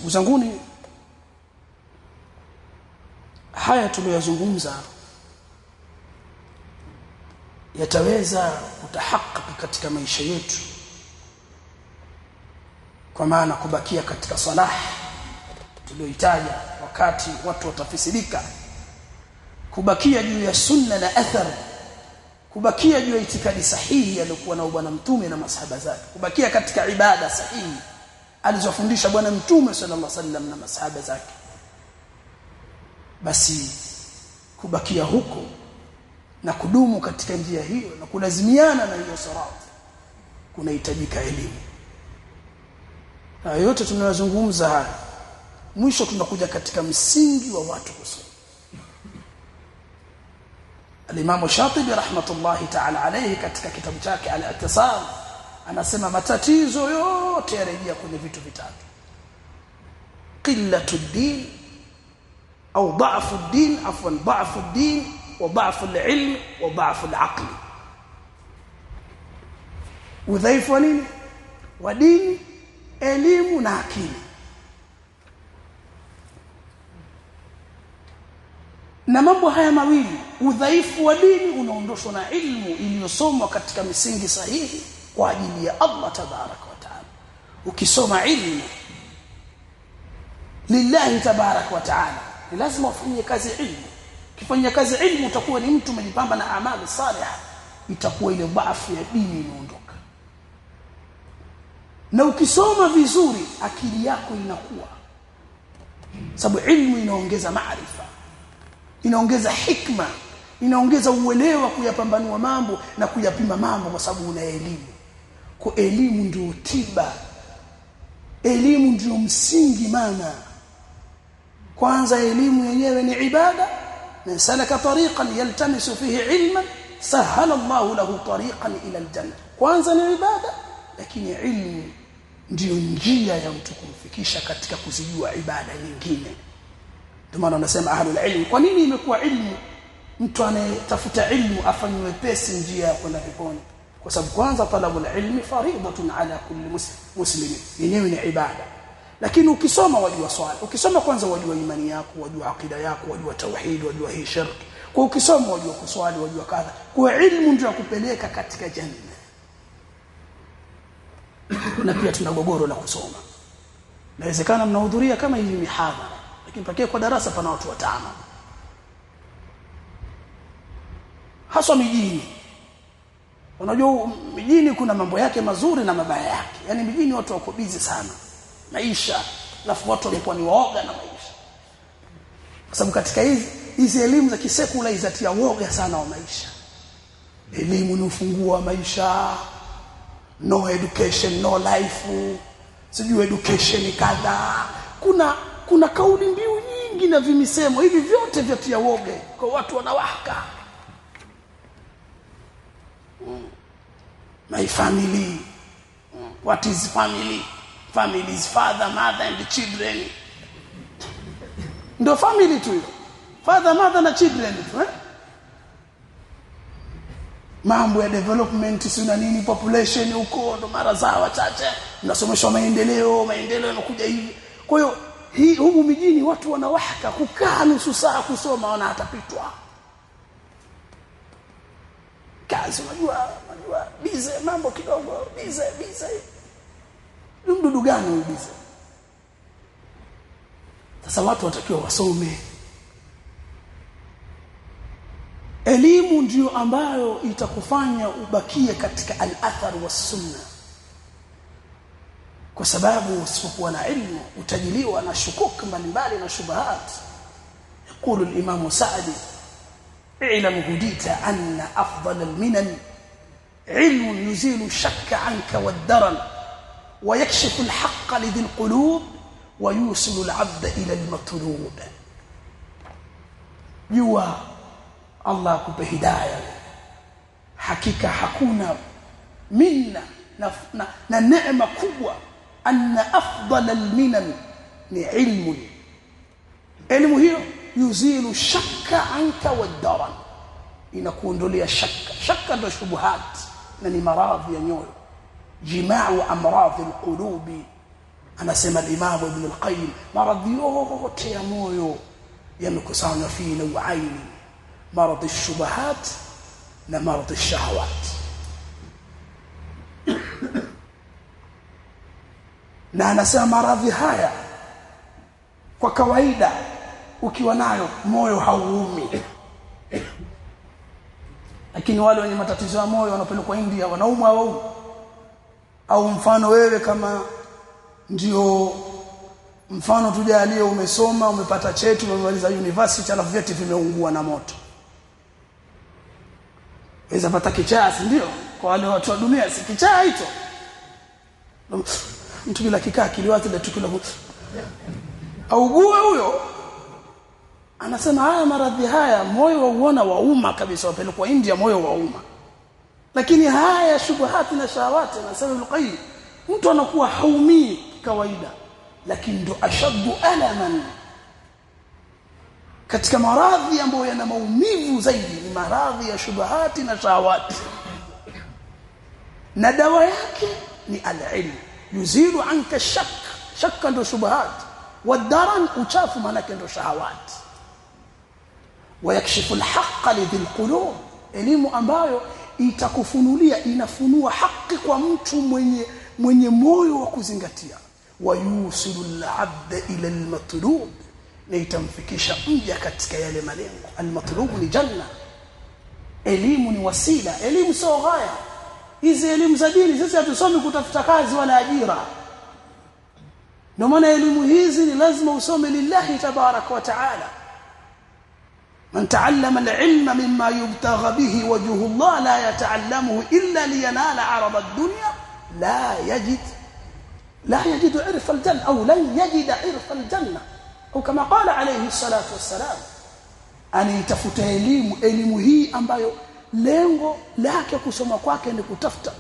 Uzanguni haya tuliyozungumza yataweza kutahakiki katika maisha yetu, kwa maana kubakia katika salah tuliyoitaja wakati watu watafisidika, kubakia juu ya sunna na athar, kubakia juu ya itikadi sahihi aliyokuwa na bwana mtume na masahaba zake, kubakia katika ibada sahihi alizofundisha bwana mtume sallallahu alaihi wasallam na masahaba zake. Basi kubakia huko na kudumu katika njia hiyo na kulazimiana na hiyo sirat kunahitajika elimu. Na yote tunayozungumza haya mwisho tunakuja katika msingi wa watu kusoma. Al-Imam Shatibi rahmatullahi ta'ala alayhi katika kitabu chake Al-I'tisam anasema matatizo yote yarejea kwenye vitu vitatu: qillatu ad-din au dha'fu ad-din, afwan dha'fu ad-din wa dha'fu al-ilm wa dha'fu al-aql. Udhaifu wa nini? Wa dini, elimu na akili. Na mambo haya mawili, udhaifu wa dini unaondoshwa na ilmu iliyosomwa katika misingi sahihi kwa ajili ya Allah tabaraka wa taala. Ukisoma ilmu lillahi tabaraka wa taala, ni lazima ufanye kazi ilmu. Ukifanya kazi ilmu utakuwa ni mtu umejipamba na amali salihah, itakuwa ile dhaifu ya dini inaondoka. Na ukisoma vizuri akili yako inakuwa, sababu ilmu inaongeza maarifa, inaongeza hikma, inaongeza uelewa kuyapambanua mambo na kuyapima mambo, kwa sababu una elimu. Kwa elimu ndio tiba, elimu ndio msingi. Maana kwanza elimu yenyewe ni ibada, na salaka tariqan yaltamisu fihi ilman sahala Allah lahu tariqan ila aljanna. Kwanza ni ibada, lakini ilmu ndio njia ya mtu kumfikisha katika kuzijua ibada nyingine. Ndio maana wanasema ahlul ilm. Kwa nini imekuwa ilmu mtu anayetafuta ilmu afanywe pesi njia ya kwenda peponi? Kwa sababu kwanza talabul ilmi fariidatun ala kulli muslim, yenyewe ni ibada. Lakini ukisoma wajua swala, ukisoma kwanza wajua imani yako, wajua akida yako, wajua tauhid, wajua hii shirki. Kwa ukisoma wajua kuswali, wajua kadha. Kwa ilmu ndio yakupeleka katika janna. Na pia tuna gogoro la kusoma. Inawezekana mnahudhuria kama hivi mihadhara, lakini pekee kwa darasa pana watu watano. Hasa mijini. Unajua mijini kuna mambo yake mazuri na mabaya yake. Yaani mijini watu wako busy sana maisha, alafu watu wamekuwa ni waoga na maisha. Kwa sababu katika hizi elimu za kisekula izatia woga sana wa maisha. Elimu ni ufunguo wa maisha. No education, no life. Sijui education kadha. Kuna kauli mbiu nyingi na vimisemo hivi vyote vyatia woga kwa watu wanawaka. My family. What is family? Family is father, mother and children. Ndio family tu hiyo. Father, mother na children tu, Mambo ya development sina nini, population huko ndo mara zao wachache. Mnasomeshwa maendeleo yanakuja hivi. Kwa hiyo hii humu mijini watu wanawaka kukaa nusu saa kusoma wana atapitwa. Kazi unajua bize mambo kidogo, bize. Mdudu gani huyu bize? Sasa watu watakiwa wasome. Elimu ndio ambayo itakufanya ubakie katika al-athar wa sunna. Kwa sababu usipokuwa na ilmu utajiliwa na shukuk mbalimbali na shubahat. يقول الإمام سعدي: اعلم هديت أن أفضل المنن علم يزيل الشك عنك والدرن ويكشف الحق لذي القلوب ويوصل العبد إلى المطلوب. جوا Allah akupe hidayah. Hakika hakuna minna na neema kubwa, anna afdal alminan ni ilmu. Elimu hiyo yuzilu shakka anka wad-daran, inakuondolea shakka ndio shubuhat na ni maradhi ya nyoyo. Jima'u amradhi alqulubi anasema Imam Ibn al-Qayyim maradhi yote ya moyo yamekusanywa fi nauaini maradhi shubahat na maradhi shahawat na anasema maradhi haya kwa kawaida ukiwa nayo moyo hauumi lakini wale wenye matatizo ya moyo wanapelekwa India wanaumwa au mfano wewe kama ndio mfano tujalie umesoma umepata cheti umemaliza university alafu vyeti vimeungua na moto weza pata kichaa ndio kwa wale watu wa dunia si kichaa hicho mtu bila kikaa kiliwazi ile tukio au gue huyo anasema haya maradhi haya moyo wauona wauma kabisa wapelekwa India moyo wauma lakini haya shubuhati na shahawati anasema Al-Qayyim mtu anakuwa haumii kawaida lakini ndo ashaddu alaman katika maradhi ambayo yana maumivu zaidi ni maradhi ya shubuhati na shahawati na dawa yake ni al-ilm yuzilu anka shakka ndo shubuhat wadaran uchafu manake ndo shahawati ويكشف الحق لذي القلوب elimu ambayo itakufunulia inafunua haki kwa mtu mwenye moyo wa kuzingatia wayusilu al-abd ila al-matlub na itamfikisha mja katika yale malengo al-matlub ni janna elimu ni wasila elimu sio ghaya hizi elimu za dini sisi hatusomi kutafuta kazi wala ajira ndio maana elimu hizi ni lazima usome lillahi tabarak wa taala من تعلم العلم مما يبتغى به وجه الله لا يتعلمه إلا لينال عرض الدنيا لا يجد عرف الجنة أو لن يجد عرف الجنة أو كما قال عليه الصلاة والسلام أن يتفوت elimu hii ambayo lengo lake kusoma kwake ni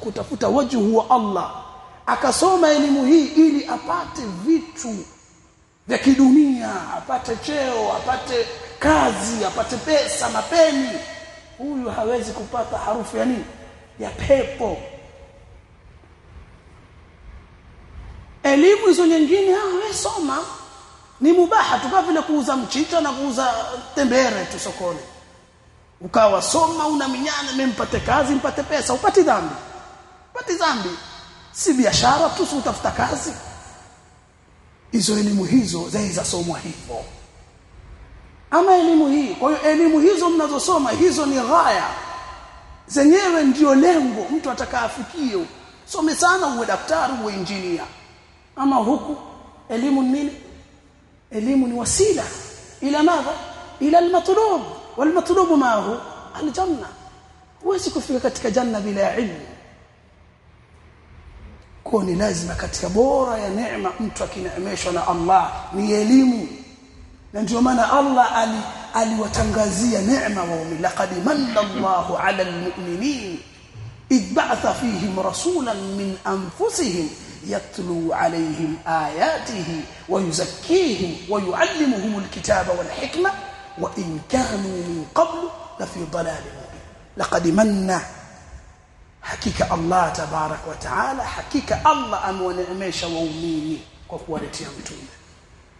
kutafuta wajhu wa Allah akasoma elimu hii ili apate vitu vya kidunia apate cheo apate kazi apate pesa mapeni huyu hawezi kupata harufu ya nini ya pepo elimu hizo nyingine wewe soma ni mubaha tu kama vile kuuza mchicha na kuuza tembere tu sokoni ukawa soma una minyana mempate kazi mpate pesa upati dhambi si biashara tu utafuta kazi hizo elimu hizo zaweza somwa hivyo ama elimu hii kwa hiyo elimu hizo mnazosoma hizo ni ghaya zenyewe ndio lengo mtu atakaafikie some sana uwe daktari uwe engineer ama huku elimu nini elimu ni wasila ila madha ila al-matlub wal-matlub ma hu al-janna huwezi kufika katika janna bila ilmu kwa ni lazima katika bora ya neema mtu akineemeshwa na Allah ni elimu na ndio maana Allah aliwatangazia neema waumini laqad manna Allahu 'ala al-mu'minin idh ba'atha fihim rasulan min anfusihim yatlu 'alayhim ayatihi wa yuzakkihim wa yu'allimuhum al-kitaba wal hikma wa in kanu min qablu la fi dalalin mubin laqad manna hakika Allah tabarak wa ta'ala hakika Allah amewaneemesha waumini kwa kuwaletea mtume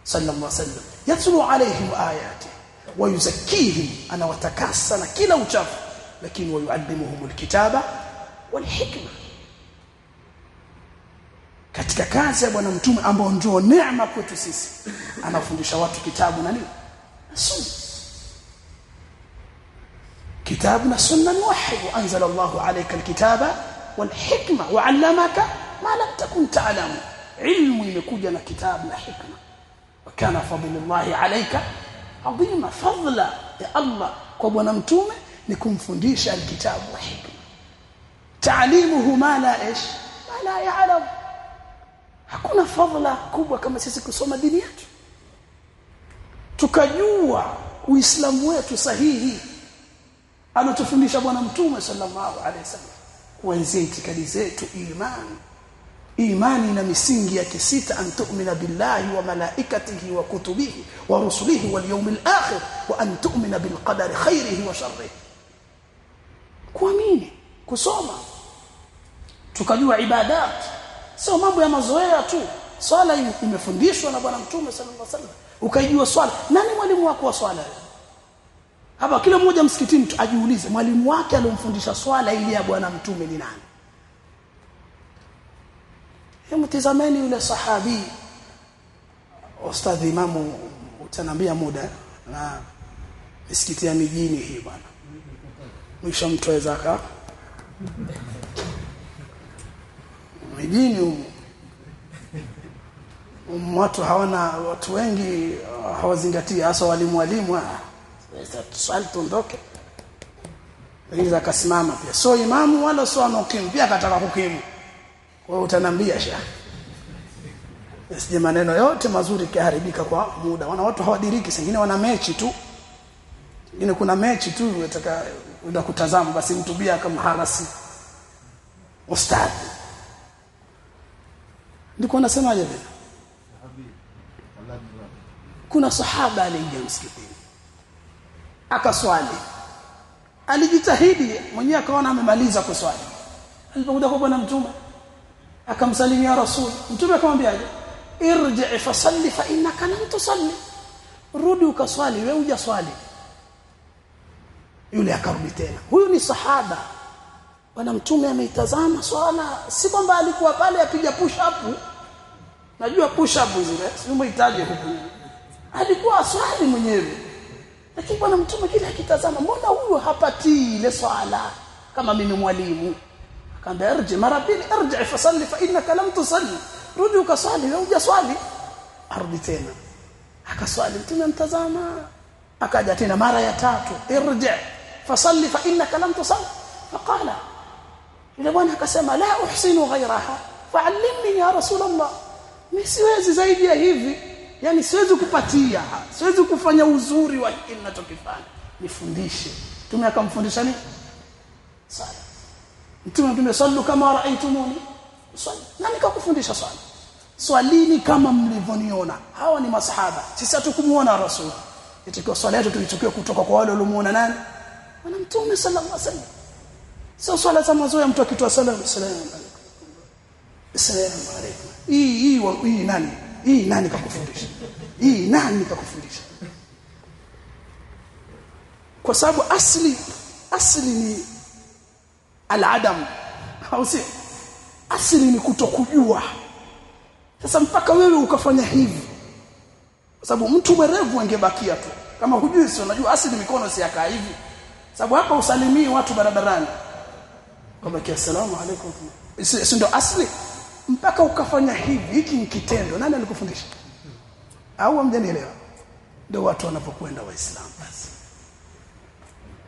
sallallahu alayhi wasallam yatlu alayhim ayati wa yuzakkihim ana watakasa na kila uchafu lakini wayuallimuhum alkitaba wal hikma katika kazi ya bwana mtume ambao ndio neema kwetu sisi anafundisha watu kitabu na nini sunna kitabu na sunna ni wahi anzala Allahu alayka alkitaba wal hikma wa 'allamaka ma lam takun ta'lamu ilmu imekuja na kitabu na hikma وكان فضل الله عليك عظيما فضلا يا الله kwa bwana mtume ni kumfundisha alkitabu wa hikma taalimuhu ma la ya'lam hakuna fadhila kubwa kama sisi kusoma dini yetu tukajua uislamu wetu sahihi anatufundisha bwana mtume sallallahu alaihi wasallam kuanzia itikadi zetu imani na misingi yake sita an tu'mina billahi wa malaikatihi wa kutubihi wa rusulihi wal yawmil akhir wa an tu'mina bil qadari khairihi wa sharrihi kuamini kusoma tukajua ibadat sio mambo ya mazoea tu swala imefundishwa na bwana mtume sallallahu alaihi wasallam, ukaijua swala. Nani mwalimu wako wa swala? Hapa kila mmoja msikitini ajiulize mwalimu wake aliyomfundisha swala ile ya bwana mtume ni nani? Hebu tazameni yule sahabi. Ustadhi Imamu utanambia muda na misikiti ya mijini hii bwana. Mwisho mtu aweza mijini watu watu wengi hawazingatia, hasa walimu swali tuondoke. Ndio akasimama pia. So imamu wala so anokimu pia akataka kukimu. Wewe utanambia sha. Sije maneno yote mazuri kiharibika kwa muda. Watu hawadiriki, singine wana mechi tu. Singine kuna mechi tu unataka uenda kutazama, basi mtu bia kama harasi. Ustadi. Ndiko nasemaje vile? Kuna sahaba aliingia msikitini akaswali, alijitahidi mwenyewe, akaona amemaliza kuswali. Alipokuja kwa bwana mtume akamsalimia rasul, mtume akamwambiaje? Irji' fa salli fa innaka lam tusalli, rudi ukaswali, wewe hujaswali. Yule akarudi tena. Huyu ni sahaba, bwana mtume ameitazama swala, si kwamba alikuwa pale apiga push up. Najua push up zile si umehitaji huko, alikuwa aswali mwenyewe. Lakini bwana mtume kile akitazama, mbona huyu hapatii ile swala kama mimi mwalimu? Akamwambia irji mara pili, irji fa salli fa innaka lam tusalli, rudi ukaswali, wewe hujaswali. Arudi tena akaswali, mtume mtazama. Akaja tena mara ya tatu, irji fa salli fa innaka lam tusalli. Faqala, yule bwana akasema, la uhsinu ghayraha fa'allimni ya rasulullah, mimi siwezi zaidi ya hivi, yani siwezi kupatia, siwezi kufanya uzuri wa hiki ninachokifanya, nifundishe. Mtume akamfundisha nini? Sala. Mtume sallu kama raaitumuni swali. Nani kakufundisha swali? Swalini kama mlivyoniona. Hawa ni masahaba, sisi hatukumuona rasul. Itakiwa swala yetu tuichukue kutoka kwa wale waliomuona nani? Bwana mtume sallallahu alaihi wasallam. Sio swala za mazoea, mtu akitoa salamu assalamu alaykum. Hii nani? Hii nani kakufundisha? Hii nani kakufundisha? Kwa sababu asli ni al-adam, au si? Asli ni kutokujua. Sasa mpaka wewe ukafanya hivi, kwa sababu mtu mwerevu angebakia tu. Kama hujui, si unajua asli mikono si yakaa hivi. Sababu hapa usalimii watu barabarani kama kia assalamu alaykum, si ndio asli? Mpaka ukafanya hivi, hiki ni kitendo. Nani alikufundisha? Au hamjanielewa? Ndio watu wanapokwenda Waislamu. Basi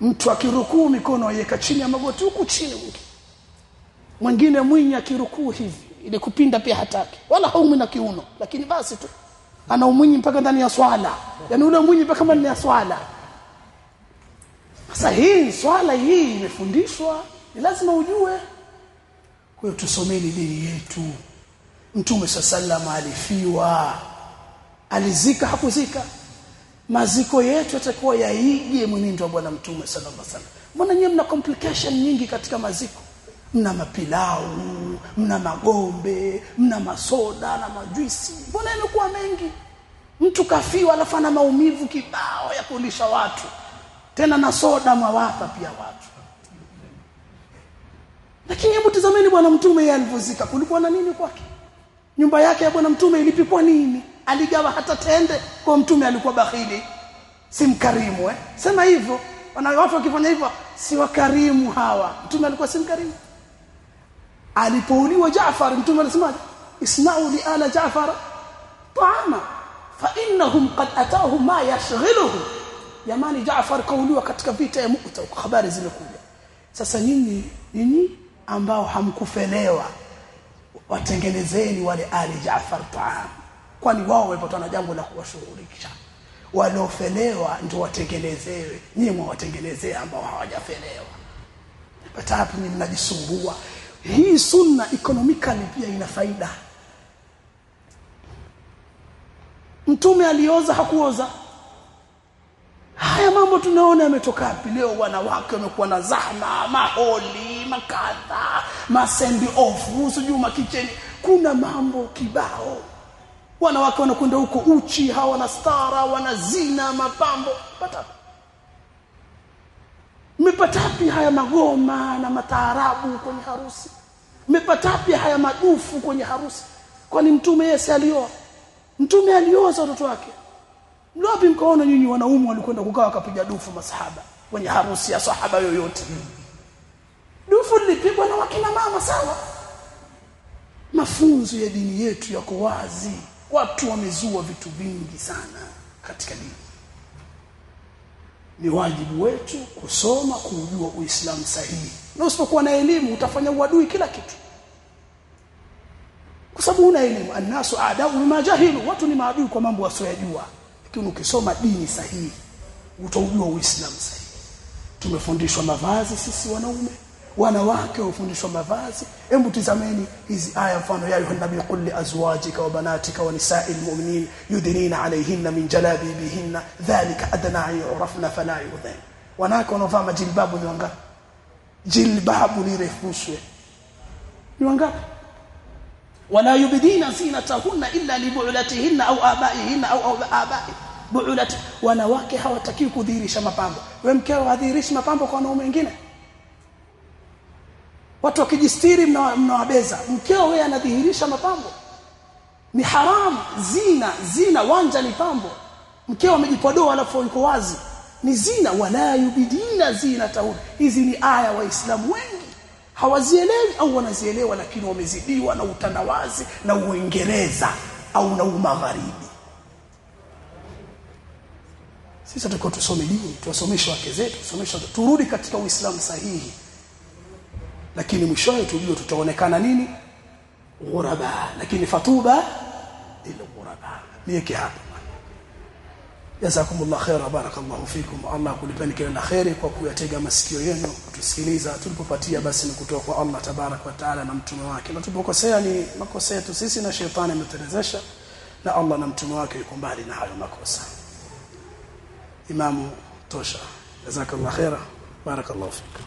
mtu akirukuu mikono yeka chini ya magoti huku chini, mwingine mwenye akirukuu hivi ile kupinda pia hataki, wala haumi na kiuno, lakini basi tu ana umwinyi mpaka ndani ya swala, yani ule mwinyi mpaka ndani ya swala. Sasa hii swala hii imefundishwa, ni lazima ujue. Kwa hiyo tusomeni dini yetu. Mtume sallallahu alifiwa, alizika hakuzika. Maziko yetu yatakuwa yaige mwenendo wa bwana mtume sallallahu alaihi wasallam. Mbona nyinyi mna complication nyingi katika maziko? Mna mapilau, mna magombe, mna masoda na majuisi. Mbona imekuwa mengi? Mtu kafiwa alafu ana maumivu kibao ya kulisha watu, tena na soda mwawapa pia watu. Lakini hebu tazameni bwana mtume yeye alivozika, kulikuwa na nini kwake? Nyumba yake ya bwana mtume ilipikwa nini? Aligawa hata tende? Kwa mtume alikuwa bakhili, si mkarimu Sema hivyo. Watu wakifanya hivyo si wakarimu hawa. Mtume alikuwa si mkarimu. Alipouliwa Jaafar, mtume alisema, isma'u li ala Jaafar ta'ama fa innahum qad atahum ma yashghiluhu. Jamani, Jaafar kauliwa katika vita ya Mu'ta, habari zimekuja. Sasa nyinyi ambao hamkufelewa, watengenezeni wale ali Jaafar taam, kwani wao wamepatwa na jambo la kuwashughulikisha. Waliofelewa ndio watengenezewe, nyinyi mwawatengenezea ambao hawajafelewa. Pata hapo ni mnajisumbua. Hii sunna economically pia ina faida. Mtume alioza hakuoza? Haya mambo tunaona yametoka wapi? Leo wanawake wamekuwa na zahma, maholi, makadha, masendi off, usijui makicheni. Kuna mambo kibao. wanawake wanakwenda huko uchi, hawana stara, wanazina, mapambo. Mmepatapi haya magoma na mataarabu kwenye harusi? Mmepatapi haya madufu kwenye harusi? Kwani mtume Yesu alioa? Mtume alioza watoto wake. Wapi mkaona nyinyi wanaume walikwenda kukaa wakapiga dufu masahaba kwenye harusi ya sahaba yoyote? Dufu lilipigwa na wakina mama sawa. Mafunzo ya dini yetu yako wazi. Watu wamezua vitu vingi sana katika dini. Ni wajibu wetu kusoma, kujua Uislamu sahihi. Na usipokuwa na elimu utafanya uadui kila kitu. Kwa sababu una elimu, annasu aadau bima jahilu, watu ni maadui kwa mambo wasiyojua. Lakini ukisoma dini sahihi utaujua Uislamu sahihi. Tumefundishwa mavazi sisi wanaume, wanawake wafundishwa mavazi. Hebu tazameni hizi aya, mfano ya ayuha nabii qul li azwajika wa banatika wa nisa'il mu'minin yudnina alayhinna min jalabibihinna dhalika adna an yu'rafna fala yudhin. Wanawake wanaovaa majilbabu ni wangapi? Jilbabu lirefushwe ni wangapi? wala yubdina zinatahunna illa li bu'ulatihinna au abaihinna au abai bu'ulati. Wanawake hawatakiwi kudhihirisha mapambo. Wewe mkeo hadhihirishi mapambo kwa wanaume wengine? Watu wakijistiri mnawabeza. Mkeo wewe anadhihirisha mapambo, ni haramu. Zina wanja ni pambo. Mkeo amejipodoa alafu yuko wazi, ni zina. wala yubdina zinatahunna. Hizi ni aya waislamu wengi hawazielewi au wanazielewa lakini wamezidiwa na utandawazi na Uingereza au na Magharibi. Sisi tuko tusome dini, tuwasomeshe wake zetu, turudi katika Uislamu sahihi. Lakini mwishowe tujue tutaonekana nini? Ghuraba. Lakini fatuba lil ghuraba. Niweke hapa. Jazakumullah khaira, barakallahu fikum. Allah kulipeni kila kheri kwa kuyatega masikio yenu kutusikiliza. Tulipopatia basi ni kutoka kwa Allah tabarak wa taala na mtume wake, na tulipokosea ni makosa yetu sisi na shetani ametelezesha, na Allah na mtume wake yuko mbali na hayo makosa. Imamu tosha. Jazakallahu khaira, barakallahu fikum.